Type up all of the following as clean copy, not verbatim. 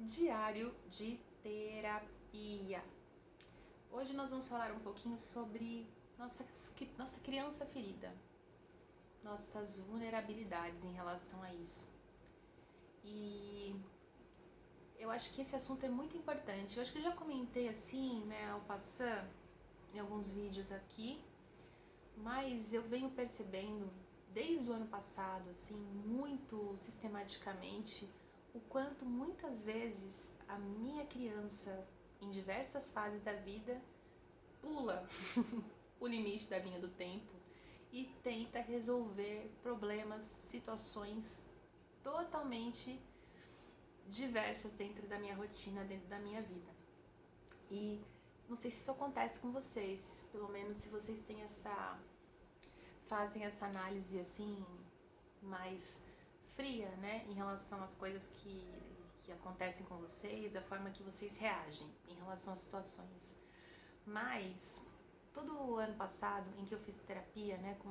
Diário de terapia. Hoje nós vamos falar um pouquinho sobre nossa criança ferida, nossas vulnerabilidades em relação a isso. E eu acho que esse assunto é muito importante. Eu acho que eu já comentei assim, né, ao passar em alguns vídeos aqui, mas eu venho percebendo desde o ano passado, assim, muito sistematicamente, o quanto muitas vezes a minha criança, em diversas fases da vida, pula o limite da linha do tempo e tenta resolver problemas, situações totalmente diversas dentro da minha rotina, dentro da minha vida. E não sei se isso acontece com vocês, pelo menos se vocês têm fazem essa análise assim mais fria, né, em relação às coisas que acontecem com vocês, a forma que vocês reagem em relação às situações. Mas todo o ano passado em que eu fiz terapia, né, com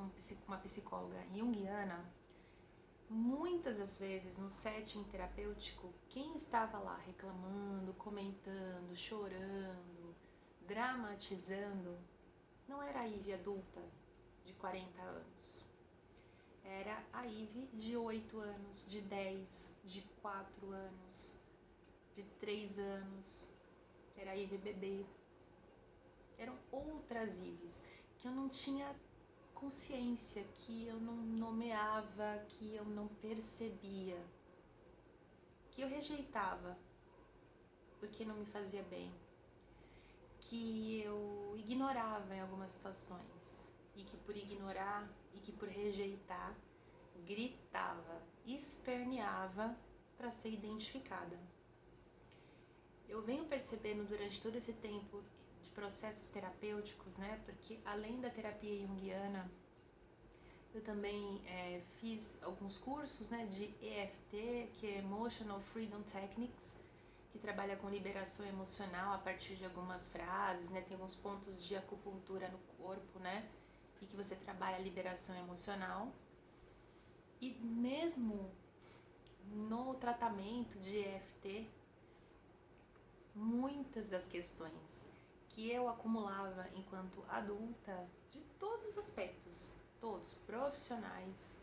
uma psicóloga junguiana, muitas das vezes no setting terapêutico, quem estava lá reclamando, comentando, chorando, dramatizando, não era a Ivy adulta de 40 anos. Era a Ivy de 8 anos, de 10, de 4 anos, de 3 anos. Era a Ivy bebê. Eram outras Ives que eu não tinha consciência, que eu não nomeava, que eu não percebia, que eu rejeitava porque não me fazia bem, que eu ignorava em algumas situações e que por ignorar e que por rejeitar gritava, esperneava para ser identificada. Eu venho percebendo durante todo esse tempo de processos terapêuticos, né? Porque além da terapia junguiana, eu também fiz alguns cursos, né, de EFT, que é Emotional Freedom Techniques, que trabalha com liberação emocional a partir de algumas frases, né? Tem alguns pontos de acupuntura no corpo, né? E que você trabalha a liberação emocional. E mesmo no tratamento de EFT, muitas das questões que eu acumulava enquanto adulta, de todos os aspectos, todos, profissionais,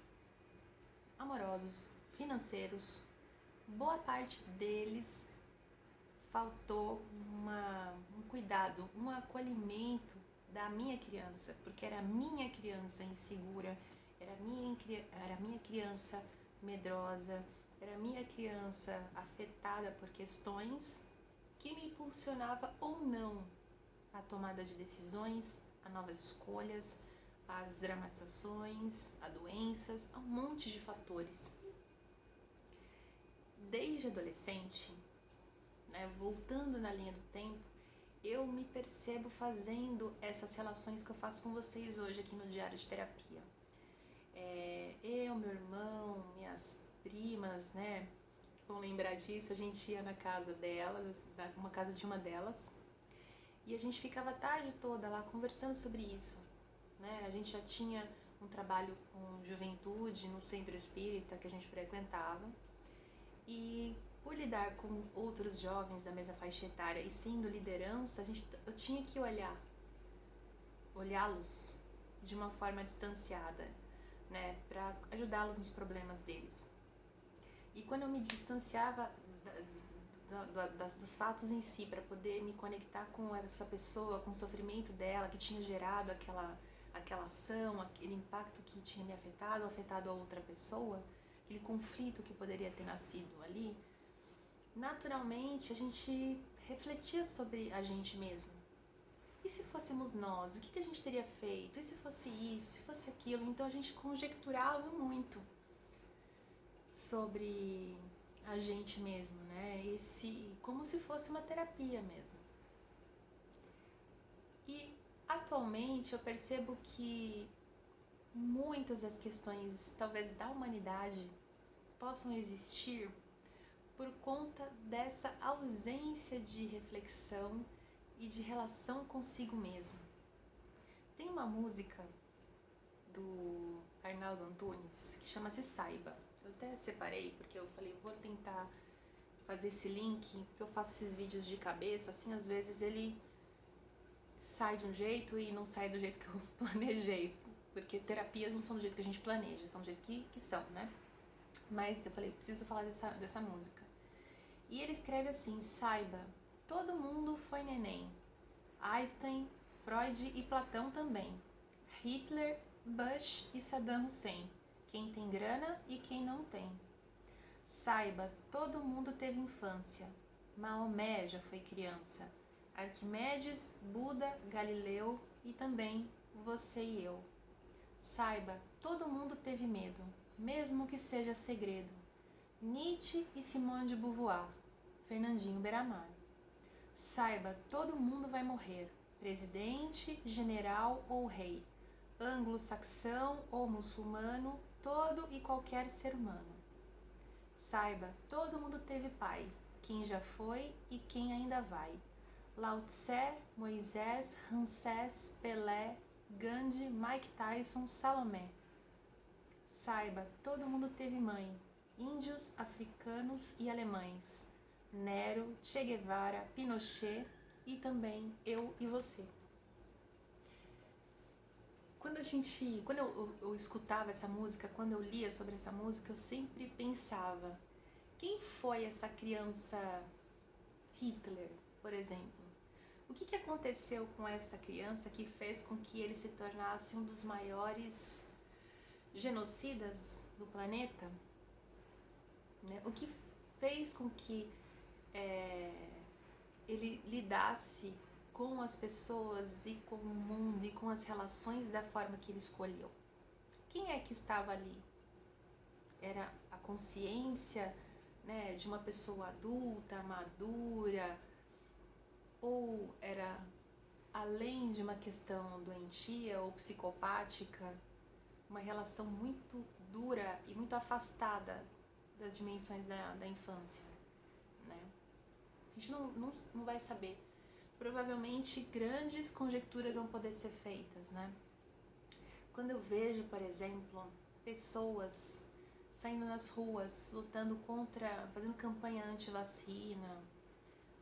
amorosos, financeiros, boa parte deles faltou um cuidado, um acolhimento da minha criança, porque era a minha criança insegura, era a minha criança medrosa, era a minha criança afetada por questões que me impulsionava ou não a tomada de decisões, a novas escolhas, as dramatizações, a doenças, a um monte de fatores. Desde adolescente, né, voltando na linha do tempo, eu me percebo fazendo essas relações que eu faço com vocês hoje aqui no Diário de Terapia. Eu, meu irmão, minhas primas, né, vão lembrar disso, a gente ia na casa delas, uma casa de uma delas, e a gente ficava a tarde toda lá conversando sobre isso, né? A gente já tinha um trabalho com juventude no centro espírita que a gente frequentava, e por lidar com outros jovens da mesma faixa etária e sendo liderança, eu tinha que olhá-los de uma forma distanciada, né, para ajudá-los nos problemas deles. E quando eu me distanciava dos fatos em si, para poder me conectar com essa pessoa, com o sofrimento dela, que tinha gerado aquela ação, aquele impacto que tinha me afetado a outra pessoa, aquele conflito que poderia ter nascido ali, naturalmente a gente refletia sobre a gente mesmo. E se fôssemos nós? O que a gente teria feito? E se fosse isso? Se fosse aquilo? Então a gente conjecturava muito sobre a gente mesmo, né? Como se fosse uma terapia mesmo. E atualmente eu percebo que muitas das questões, talvez da humanidade, possam existir por conta dessa ausência de reflexão e de relação consigo mesmo. Tem uma música do Arnaldo Antunes que chama-se Saiba. Eu até separei porque eu falei, vou tentar fazer esse link, porque eu faço esses vídeos de cabeça, assim, às vezes ele sai de um jeito e não sai do jeito que eu planejei, porque terapias não são do jeito que a gente planeja, são do jeito que são, né? Mas eu falei, preciso falar dessa música. E ele escreve assim: saiba, todo mundo foi neném. Einstein, Freud e Platão também. Hitler, Bush e Saddam Hussein. Quem tem grana e quem não tem. Saiba, todo mundo teve infância. Maomé já foi criança. Arquimedes, Buda, Galileu e também você e eu. Saiba, todo mundo teve medo, mesmo que seja segredo. Nietzsche e Simone de Beauvoir, Fernandinho Beiramar. Saiba, todo mundo vai morrer, presidente, general ou rei, anglo-saxão ou muçulmano, todo e qualquer ser humano. Saiba, todo mundo teve pai, quem já foi e quem ainda vai. Lao Tse, Moisés, Ramsés, Pelé, Gandhi, Mike Tyson, Salomé. Saiba, todo mundo teve mãe, índios, africanos e alemães. Nero, Che Guevara, Pinochet e também eu e você. Quando eu escutava essa música, quando eu lia sobre essa música, eu sempre pensava, quem foi essa criança Hitler, por exemplo? O que aconteceu com essa criança que fez com que ele se tornasse um dos maiores genocidas do planeta? Né? O que fez com que ele lidasse com as pessoas e com o mundo e com as relações da forma que ele escolheu? Quem é que estava ali? Era a consciência, né, de uma pessoa adulta, madura, ou era além de uma questão doentia ou psicopática, uma relação muito dura e muito afastada das dimensões da infância, né? A gente não vai saber. Provavelmente grandes conjecturas vão poder ser feitas, né? Quando eu vejo, por exemplo, pessoas saindo nas ruas, lutando contra, fazendo campanha anti-vacina,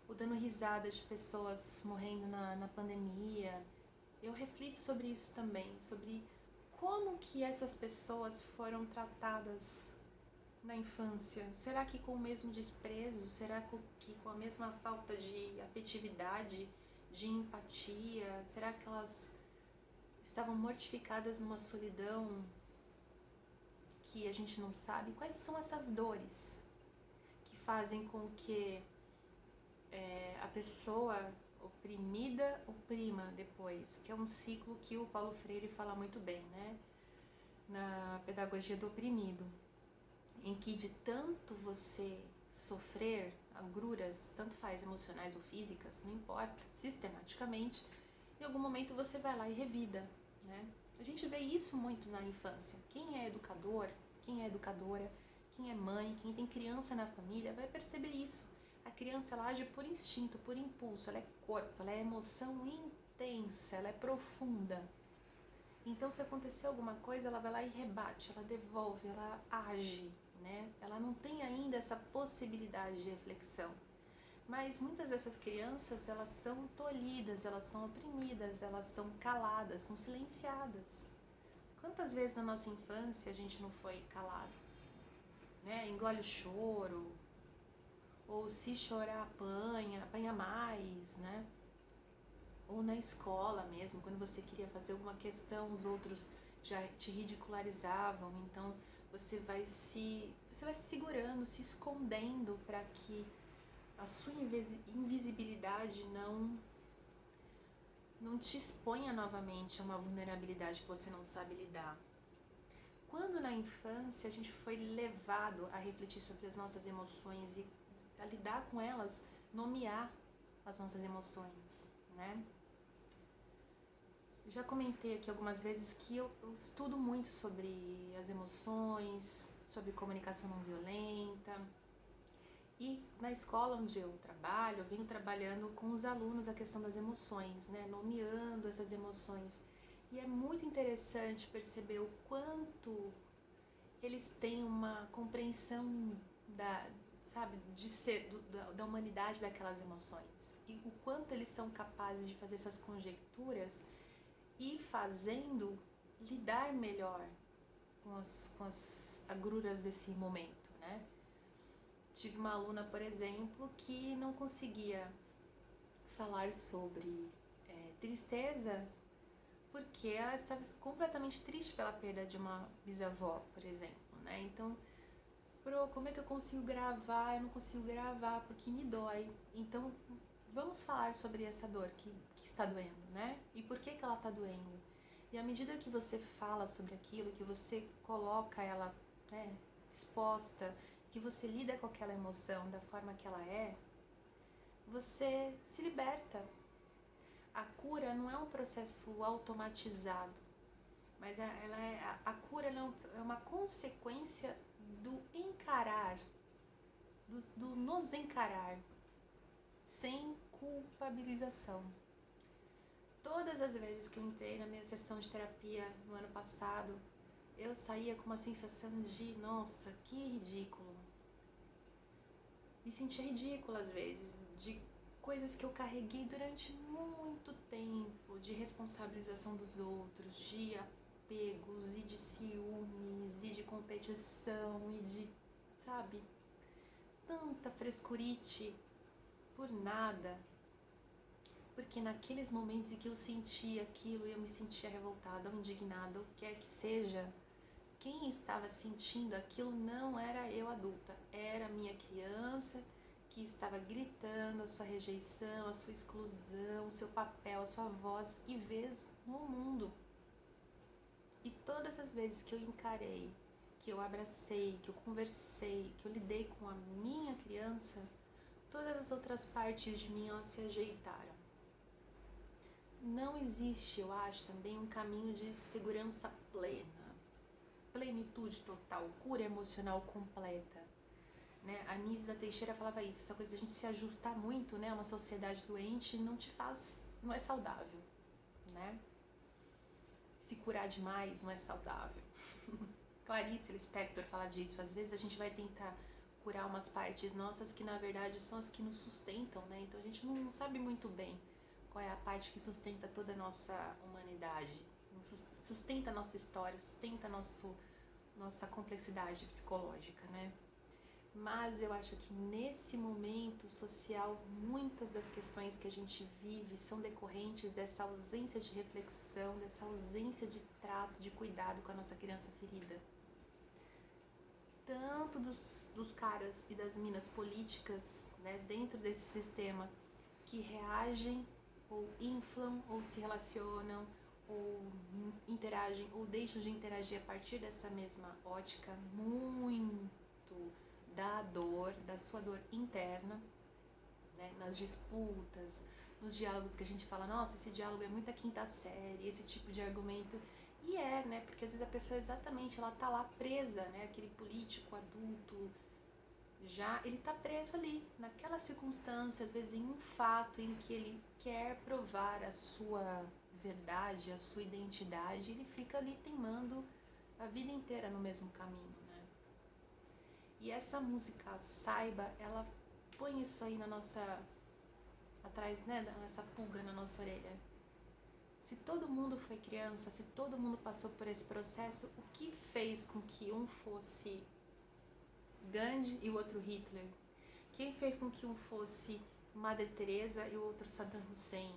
ou dando risada de pessoas morrendo na pandemia, eu reflito sobre isso também, sobre como que essas pessoas foram tratadas na infância. Será que com o mesmo desprezo? Será que com a mesma falta de afetividade, de empatia? Será que elas estavam mortificadas numa solidão que a gente não sabe? Quais são essas dores que fazem com que a pessoa oprimida oprima depois? Que é um ciclo que o Paulo Freire fala muito bem, né? Na pedagogia do oprimido, em que de tanto você sofrer agruras, tanto faz emocionais ou físicas, não importa, sistematicamente, em algum momento você vai lá e revida, né? A gente vê isso muito na infância. Quem é educador, quem é educadora, quem é mãe, quem tem criança na família, vai perceber isso. A criança, ela age por instinto, por impulso, ela é corpo, ela é emoção intensa, ela é profunda. Então, se acontecer alguma coisa, ela vai lá e rebate, ela devolve, ela age, né? Ela não tem ainda essa possibilidade de reflexão. Mas muitas dessas crianças, elas são tolhidas, elas são oprimidas, elas são caladas, são silenciadas. Quantas vezes na nossa infância a gente não foi calado? Né? Engole o choro, ou se chorar apanha mais, né? Ou na escola mesmo, quando você queria fazer alguma questão, os outros já te ridicularizavam, então você vai se segurando, se escondendo para que a sua invisibilidade não te exponha novamente a uma vulnerabilidade que você não sabe lidar. Quando na infância a gente foi levado a refletir sobre as nossas emoções e a lidar com elas, nomear as nossas emoções, né? Já comentei aqui algumas vezes que eu estudo muito sobre as emoções, sobre comunicação não violenta. E na escola onde eu trabalho, eu venho trabalhando com os alunos a questão das emoções, né? Nomeando essas emoções. E é muito interessante perceber o quanto eles têm uma compreensão sabe, de ser da humanidade daquelas emoções. E o quanto eles são capazes de fazer essas conjecturas e fazendo lidar melhor com as agruras desse momento, né? Tive uma aluna, por exemplo, que não conseguia falar sobre tristeza porque ela estava completamente triste pela perda de uma bisavó, por exemplo, né? Então, como é que eu consigo gravar? Eu não consigo gravar porque me dói. Então, vamos falar sobre essa dor que está doendo, né? E por que ela está doendo? E à medida que você fala sobre aquilo, que você coloca ela, né, exposta, que você lida com aquela emoção da forma que ela é, você se liberta. A cura não é um processo automatizado, mas a cura é uma consequência do encarar, do nos encarar, sem culpabilização. Todas as vezes que eu entrei na minha sessão de terapia no ano passado, eu saía com uma sensação de, nossa, que ridículo. Me sentia ridícula às vezes, de coisas que eu carreguei durante muito tempo, de responsabilização dos outros, de apegos e de ciúmes e de competição e de, sabe, tanta frescurite por nada. Porque naqueles momentos em que eu sentia aquilo e eu me sentia revoltada ou indignada, ou quer que seja, quem estava sentindo aquilo não era eu adulta, era a minha criança que estava gritando a sua rejeição, a sua exclusão, o seu papel, a sua voz e vez no mundo. E todas as vezes que eu encarei, que eu abracei, que eu conversei, que eu lidei com a minha criança, todas as outras partes de mim elas se ajeitaram. Não existe, eu acho, também um caminho de segurança plena, plenitude total, cura emocional completa. Né? A Nízida Teixeira falava isso, essa coisa de a gente se ajustar muito, né, a uma sociedade doente não é saudável, né? Se curar demais não é saudável. Clarice Lispector fala disso, às vezes a gente vai tentar curar umas partes nossas que na verdade são as que nos sustentam, né? Então a gente não sabe muito bem qual é a parte que sustenta toda a nossa humanidade, sustenta a nossa história, sustenta nossa complexidade psicológica, né? Mas eu acho que nesse momento social, muitas das questões que a gente vive são decorrentes dessa ausência de reflexão, dessa ausência de trato, de cuidado com a nossa criança ferida. Tanto dos caras e das minas políticas, né, dentro desse sistema, que reagem ou inflam ou se relacionam ou interagem ou deixam de interagir a partir dessa mesma ótica muito da dor, da sua dor interna, né, nas disputas, nos diálogos que a gente fala, nossa, esse diálogo é muita quinta série, esse tipo de argumento. E né, porque às vezes a pessoa exatamente, ela tá lá presa, né, aquele político adulto, ele tá preso ali, naquela circunstância, às vezes em um fato em que ele quer provar a sua verdade, a sua identidade, ele fica ali teimando a vida inteira no mesmo caminho, né? E essa música, Saiba, ela põe isso aí na nossa, atrás, né, essa pulga na nossa orelha. Se todo mundo foi criança, se todo mundo passou por esse processo, o que fez com que um fosse Gandhi e o outro Hitler? Quem fez com que um fosse Madre Teresa e o outro Saddam Hussein?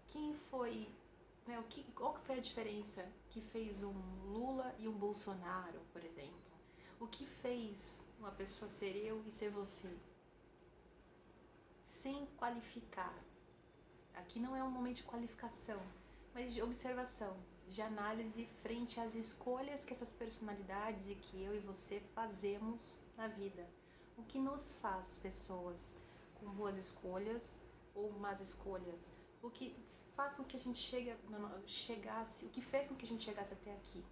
Quem foi, né, qual foi a diferença que fez um Lula e um Bolsonaro, por exemplo? O que fez uma pessoa ser eu e ser você? Sem qualificar. Aqui não é um momento de qualificação, mas de observação, de análise frente às escolhas que essas personalidades e que eu e você fazemos na vida. O que nos faz pessoas com boas escolhas ou más escolhas? O que faz com que a gente chegasse, o que fez com que a gente chegasse até aqui?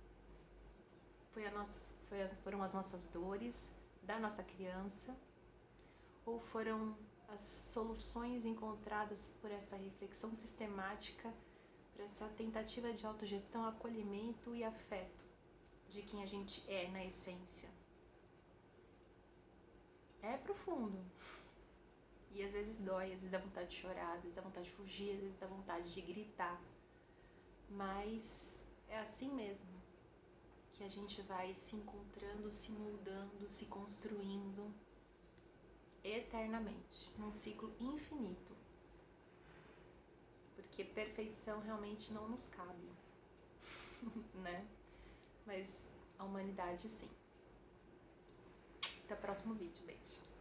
Foram as nossas dores da nossa criança ou foram as soluções encontradas por essa reflexão sistemática, por essa tentativa de autogestão, acolhimento e afeto de quem a gente é na essência? é profundo. E às vezes dói, às vezes dá vontade de chorar, às vezes dá vontade de fugir, às vezes dá vontade de gritar. Mas é assim mesmo que a gente vai se encontrando, se moldando, se construindo eternamente, num ciclo infinito. Porque perfeição realmente não nos cabe, né? Mas a humanidade sim. Até o próximo vídeo, beijo.